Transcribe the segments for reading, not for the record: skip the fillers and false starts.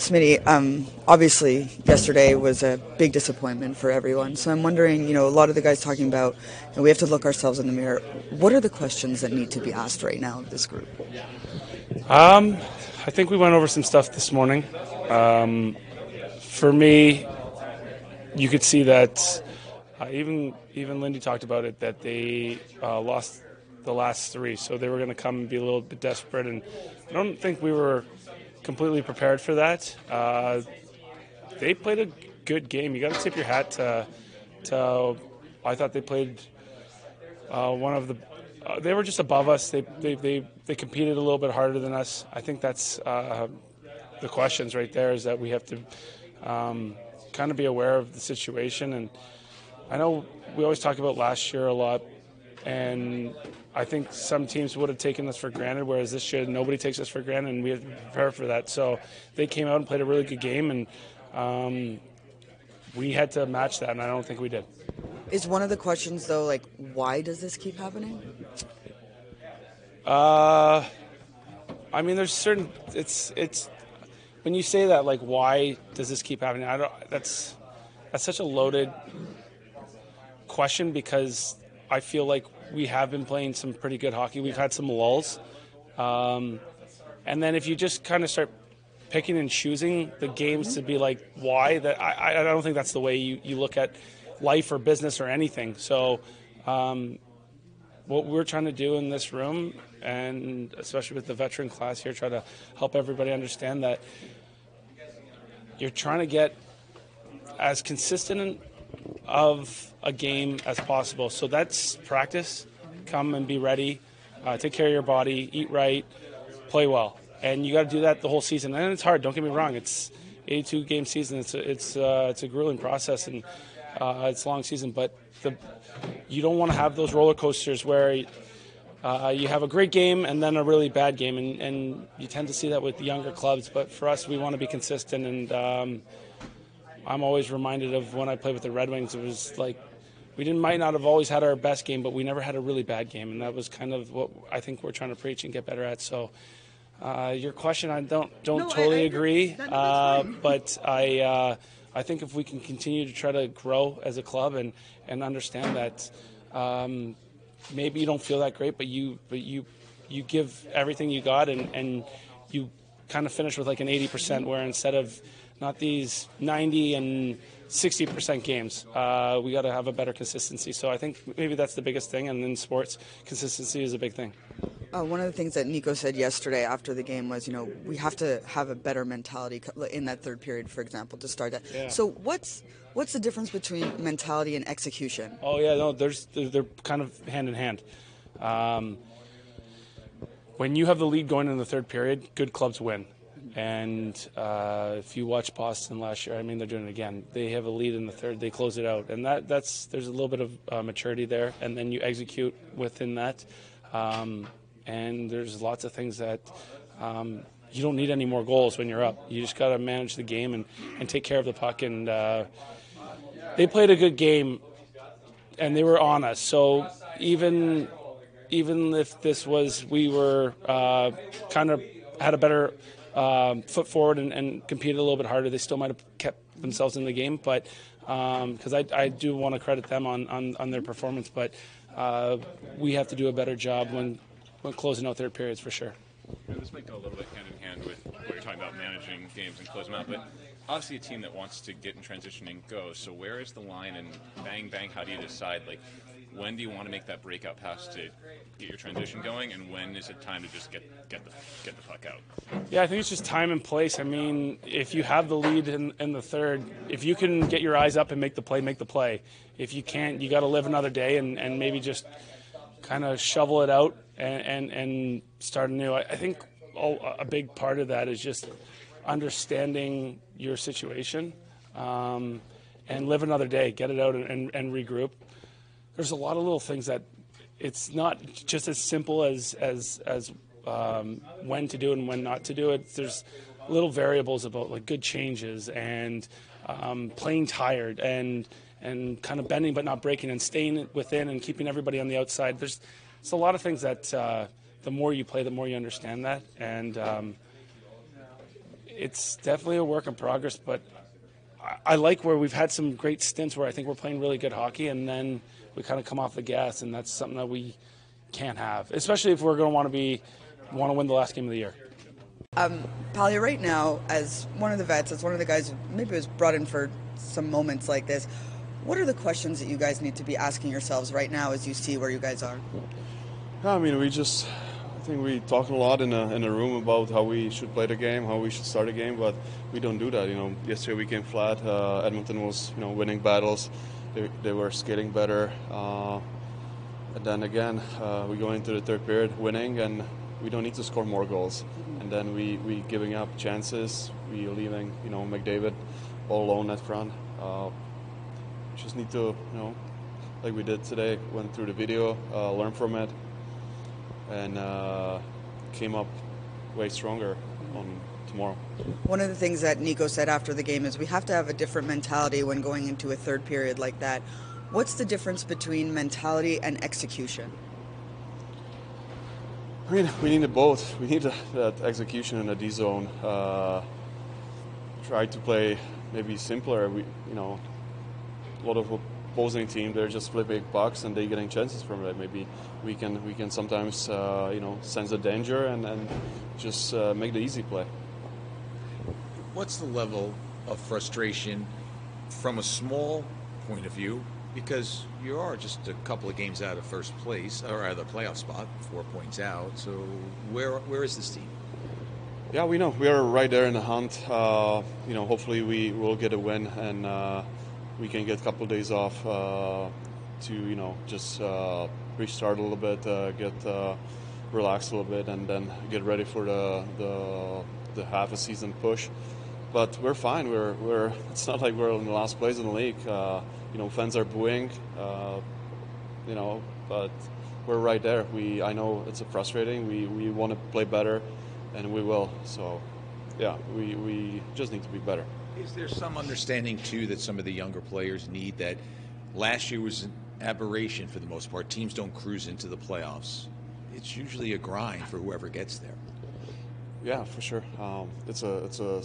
Smitty, obviously yesterday was a big disappointment for everyone. So I'm wondering, a lot of the guys talking about, we have to look ourselves in the mirror. What are the questions that need to be asked right now of this group? I think we went over some stuff this morning. For me, you could see that even Lindy talked about it, that they lost the last three, so they were going to come and be a little bit desperate, and I don't think we were completely prepared for that. They played a good game. You got to tip your hat to I thought they played one of the. They were just above us. They competed a little bit harder than us. I think that's the questions right there. Is that we have to kind of be aware of the situation. And I know we always talk about last year a lot, and I think some teams would have taken us for granted, whereas this year nobody takes us for granted, and we have to prepare for that. So they came out and played a really good game, and we had to match that, and I don't think we did. Is one of the questions, though, like, why does this keep happening? I mean, there's certain. It's when you say that, like, why does this keep happening? That's such a loaded question, because I feel like we have been playing some pretty good hockey. We've had some lulls, and then if you just kind of start picking and choosing the games to be like, why? That I don't think that's the way you look at life or business or anything. So what we're trying to do in this room, and especially with the veteran class here, try to help everybody understand that you're trying to get as consistent of a game as possible. So that's practice. Come and be ready. Take care of your body. Eat right. Play well. And you got to do that the whole season. And it's hard. Don't get me wrong. It's 82 game season. It's a grueling process, and it's a long season. But you don't want to have those roller coasters where you have a great game and then a really bad game, and you tend to see that with the younger clubs. But for us, we want to be consistent, and I'm always reminded of when I played with the Red Wings. It was like might not have always had our best game, but we never had a really bad game, and that was kind of what I think we're trying to preach and get better at. So your question, I don't totally agree, but I think if we can continue to try to grow as a club and understand that maybe you don't feel that great, but you give everything you got, and you kind of finish with like an 80%, where instead of not these 90 and 60% games, we got to have a better consistency. So I think maybe that's the biggest thing, and in sports, consistency is a big thing. One of the things that Nico said yesterday after the game was, we have to have a better mentality in that third period, for example, to start that. Yeah. So what's the difference between mentality and execution? Oh yeah, no, they're kind of hand in hand. When you have the lead going in the third period, good clubs win. And if you watch Boston last year, I mean, they're doing it again. They have a lead in the third, they close it out, and there's a little bit of maturity there, and then you execute within that. And there's lots of things that you don't need any more goals when you're up. You just got to manage the game and take care of the puck. And they played a good game, and they were on us. So even if this was, we were kind of had a better foot forward and competed a little bit harder, they still might have kept themselves in the game. But because I do want to credit them on their performance, but we have to do a better job when closing out third periods, for sure. This might go a little bit hand in hand with what you're talking about, managing games and closing them out, but obviously a team that wants to get in transition and go. So where is the line, and bang, how do you decide, like, when do you want to make that breakout pass to get your transition going, and when is it time to just get the puck out? Yeah, I think it's just time and place. I mean, if you have the lead in the third, if you can get your eyes up and make the play, make the play. If you can't, you got to live another day and maybe just kind of shovel it out and start anew. I think a big part of that is just understanding your situation and live another day, get it out and regroup. There's a lot of little things that it's not just as simple as when to do it and when not to do it. There's little variables about, like, good changes and playing tired and kind of bending but not breaking and staying within and keeping everybody on the outside. It's a lot of things that the more you play, the more you understand that. And It's definitely a work in progress, but I like where we've had some great stints where I think we're playing really good hockey, and then we kind of come off the gas, and that's something that we can't have, especially if we're going to want to win the last game of the year. Palia, right now, as one of the vets, as one of the guys who maybe was brought in for some moments like this, what are the questions that you guys need to be asking yourselves right now as you see where you guys are? I mean, I think we talk a lot in the room about how we should play the game, how we should start the game, but we don't do that. Yesterday we came flat. Edmonton was, winning battles. They were skating better. And then again, we go into the third period winning, and we don't need to score more goals. And then we giving up chances. We leaving, McDavid all alone at front. Just need to, like we did today, went through the video, learn from it, and came up way stronger on tomorrow. One of the things that Nico said after the game is we have to have a different mentality when going into a third period like that. What's the difference between mentality and execution? I mean, we need both. We need that execution in the D zone. Try to play maybe simpler. A lot of opposing team, they're just flipping pucks and they're getting chances from it. Maybe we can sometimes sense the danger and just make the easy play. What's the level of frustration from a small point of view? Because you are just a couple of games out of first place, or out of the playoff spot, 4 points out. So where is this team? Yeah, we know. We are right there in the hunt. Hopefully we will get a win and we can get a couple of days off to, just restart a little bit, get relaxed a little bit, and then get ready for the half a season push. But we're fine. We're it's not like we're in the last place in the league. Fans are booing, but we're right there. I know it's frustrating. We want to play better, and we will. So, yeah, we just need to be better. Is there some understanding, too, that some of the younger players need that last year was an aberration for the most part? Teams don't cruise into the playoffs. It's usually a grind for whoever gets there. Yeah, for sure. It's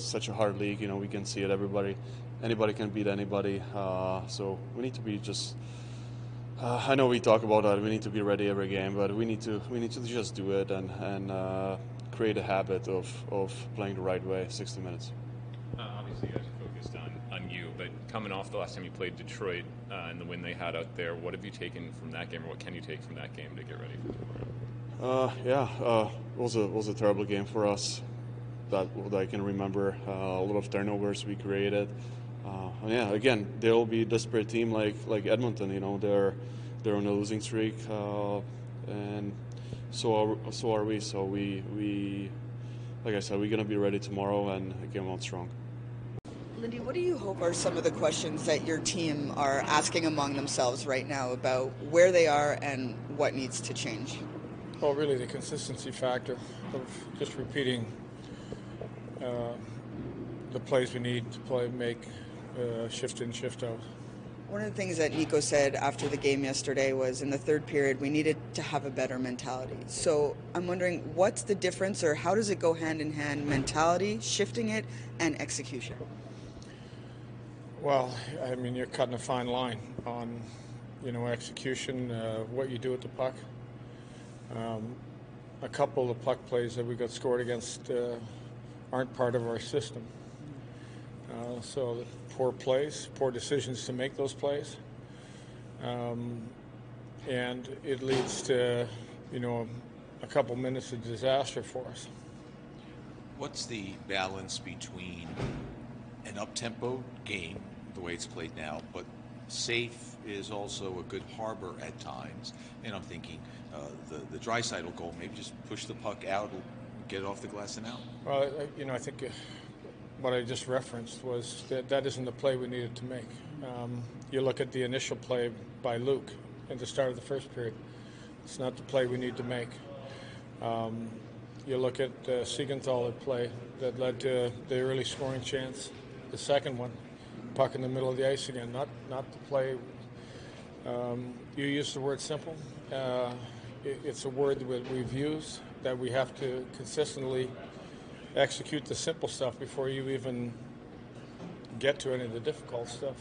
such a hard league. We can see it. Anybody can beat anybody. So we need to be just. I know we talk about that. We need to be ready every game, but we need to just do it and create a habit of playing the right way. 60 minutes. Obviously, you guys are focused on you, but coming off the last time you played Detroit and the win they had out there, what have you taken from that game, or what can you take from that game to get ready for tomorrow? It was a terrible game for us. That I can remember. A lot of turnovers we created. Again, they'll be a desperate team like Edmonton. They're on a losing streak, and so are we. So we like I said, we're gonna be ready tomorrow and come out strong. Lindy, what do you hope are some of the questions that your team are asking among themselves right now about where they are and what needs to change? Well, really the consistency factor of just repeating the plays we need to make shift in, shift out. One of the things that Nico said after the game yesterday was in the third period we needed to have a better mentality. So I'm wondering what's the difference, or how does it go hand in hand, mentality, shifting it, and execution? Well, I mean, you're cutting a fine line on, execution, what you do with the puck. A couple of puck plays that we got scored against aren't part of our system. So poor plays, poor decisions to make those plays. And it leads to, a couple minutes of disaster for us. What's the balance between an up-tempo game, the way it's played now, but safe is also a good harbor at times? And I'm thinking the Draisaitl goal, maybe just push the puck out, get it off the glass and out. Well, I think what I just referenced was that isn't the play we needed to make. You look at the initial play by Luke at the start of the first period. It's not the play we need to make. You look at the Siegenthaler play that led to the early scoring chance. The second one, puck in the middle of the ice again, not the play. You used the word simple. It's a word that we've used, that we have to consistently execute the simple stuff before you even get to any of the difficult stuff.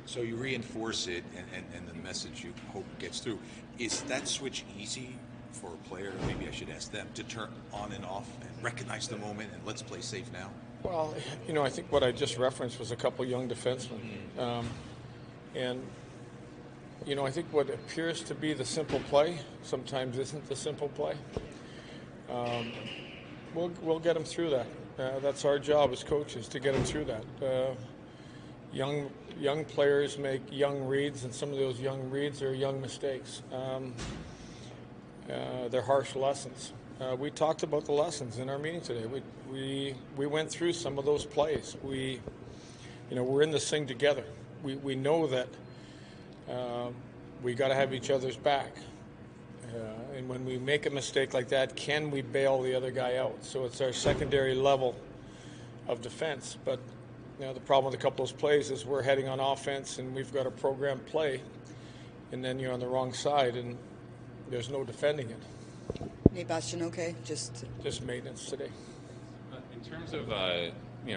So you reinforce it, and the message you hope gets through. Is that switch easy for a player? Maybe I should ask them to turn on and off and recognize the moment and let's play safe now. Well, I think what I just referenced was a couple young defensemen, and I think what appears to be the simple play sometimes isn't the simple play. We'll get them through that. That's our job as coaches, to get them through that. Young players make young reads, and some of those young reads are young mistakes. They're harsh lessons. We talked about the lessons in our meeting today. We went through some of those plays. We're in this thing together. We know that we got to have each other's back. And when we make a mistake like that, can we bail the other guy out? So it's our secondary level of defense. But the problem with a couple of those plays is we're heading on offense and we've got a programmed play, and then you're on the wrong side and there's no defending it. Nate Bastian, okay? Just maintenance today. In terms of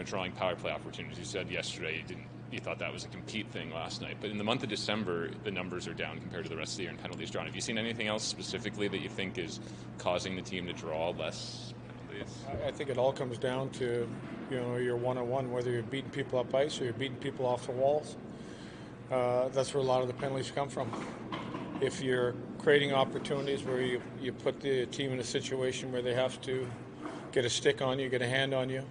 drawing power play opportunities, you said yesterday you thought that was a compete thing last night. But in the month of December, the numbers are down compared to the rest of the year in penalties drawn. Have you seen anything else specifically that you think is causing the team to draw less penalties? I think it all comes down to your one-on-one, whether you're beating people up ice or you're beating people off the walls. That's where a lot of the penalties come from. If you're creating opportunities where you put the team in a situation where they have to get a stick on you, get a hand on you,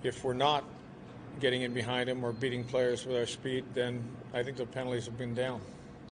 if we're not getting in behind them or beating players with our speed, then I think the penalties have been down.